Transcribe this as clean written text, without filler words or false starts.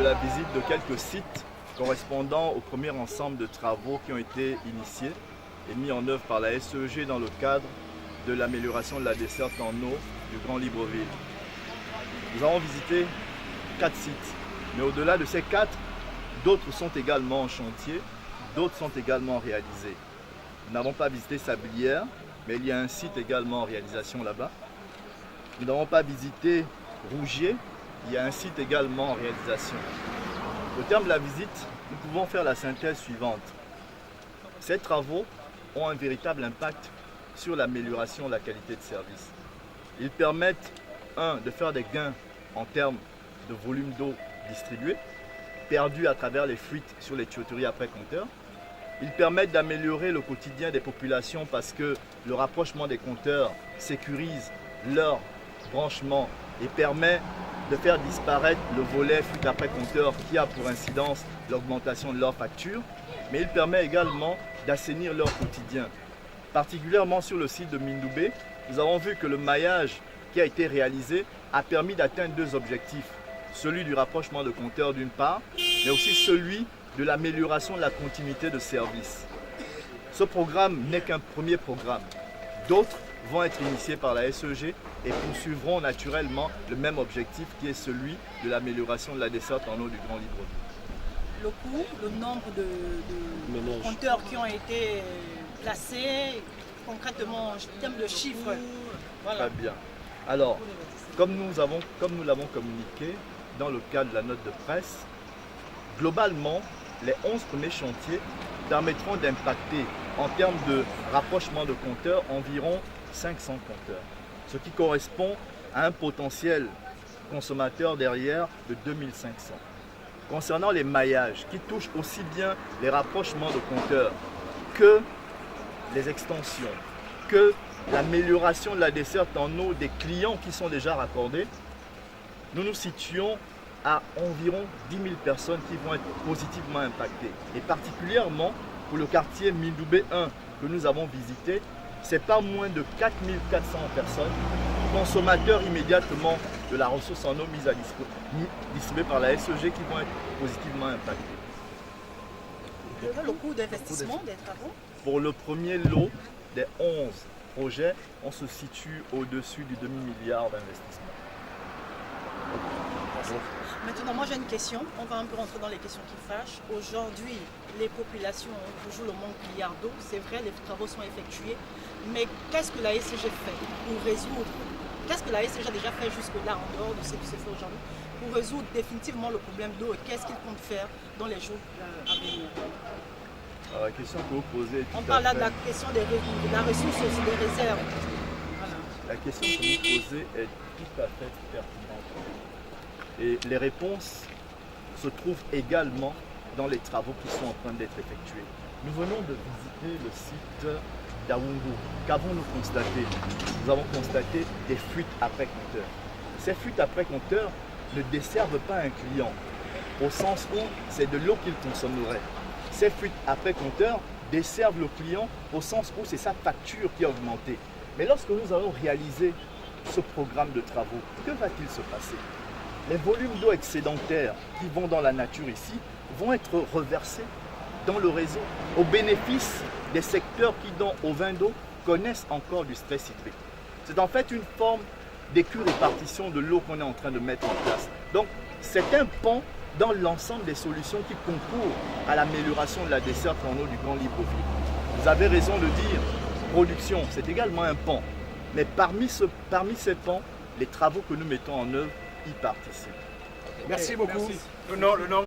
la visite de quelques sites correspondant au premier ensemble de travaux qui ont été initiés et mis en œuvre par la SEG dans le cadre de l'amélioration de la desserte en eau du Grand Libreville. Nous avons visité 4 sites, mais au-delà de ces 4, d'autres sont également en chantier, d'autres sont également réalisés. Nous n'avons pas visité Sablières, mais il y a un site également en réalisation là-bas. Nous n'avons pas visité Rougier, il y a un site également en réalisation. Au terme de la visite, nous pouvons faire la synthèse suivante. Ces travaux ont un véritable impact sur l'amélioration de la qualité de service. Ils permettent, de faire des gains en termes de volume d'eau distribuée, perdu à travers les fuites sur les tuyauteries après compteurs. Ils permettent d'améliorer le quotidien des populations parce que le rapprochement des compteurs sécurise leur branchement et permet de faire disparaître le volet fuite après compteur qui a pour incidence l'augmentation de leur facture, mais il permet également d'assainir leur quotidien. Particulièrement sur le site de Mindoubé, nous avons vu que le maillage qui a été réalisé a permis d'atteindre 2 objectifs. Celui du rapprochement de compteurs d'une part, mais aussi celui de l'amélioration de la continuité de service. Ce programme n'est qu'un premier programme. D'autres vont être initiés par la SEG et poursuivront naturellement le même objectif qui est celui de l'amélioration de la desserte en eau du Grand Libreville. Le coût, le nombre de compteurs qui ont été placés, concrètement en termes de chiffres. Voilà. Très bien. Alors, comme nous l'avons communiqué dans le cadre de la note de presse, globalement, les 11 premiers chantiers permettront d'impacter en termes de rapprochement de compteurs environ 500 compteurs, ce qui correspond à un potentiel consommateur derrière de 2500. Concernant les maillages qui touchent aussi bien les rapprochements de compteurs que les extensions, que l'amélioration de la desserte en eau des clients qui sont déjà raccordés, nous nous situons à environ 10 000 personnes qui vont être positivement impactées. Et particulièrement pour le quartier Mindoubé 1 que nous avons visité, c'est pas moins de 4 400 personnes, consommateurs immédiatement de la ressource en eau mise à distribuée par la SEG qui vont être positivement impactés. Le coût d'investissement des travaux? Pour le premier lot des 11 projets, on se situe au-dessus du demi-milliard d'investissement. Maintenant, moi j'ai une question. On va un peu rentrer dans les questions qui fâchent. Aujourd'hui, les populations ont toujours le manque milliard d'eau. C'est vrai, les travaux sont effectués. Mais qu'est-ce que la SEG fait pour résoudre? Qu'est-ce que la SEG a déjà fait jusque-là, en dehors de ce qui se fait aujourd'hui, pour résoudre définitivement le problème d'eau? Et qu'est-ce qu'il compte faire dans les jours à venir? Alors, la question que vous posez est on parle là de la question de la ressource aussi des réserves. Voilà. La question que vous posez est tout à fait pertinente. Et les réponses se trouvent également dans les travaux qui sont en train d'être effectués. Nous venons de visiter le site d'Awungu. Qu'avons-nous constaté? Nous avons constaté des fuites après compteur. Ces fuites après compteur ne desservent pas un client, au sens où c'est de l'eau qu'il consommerait. Ces fuites après compteur desservent le client au sens où c'est sa facture qui a augmenté. Mais lorsque nous allons réaliser ce programme de travaux, que va-t-il se passer? Les volumes d'eau excédentaires qui vont dans la nature ici vont être reversés dans le réseau au bénéfice des secteurs qui, au vin d'eau, connaissent encore du stress hydrique. C'est en fait une forme d'écu-répartition de l'eau qu'on est en train de mettre en place. Donc, c'est un pan dans l'ensemble des solutions qui concourent à l'amélioration de la desserte en eau du Grand Libreville. Vous avez raison de dire, production, c'est également un pan. Mais parmi ces pans, les travaux que nous mettons en œuvre y participent. Merci beaucoup. Merci. Le nom.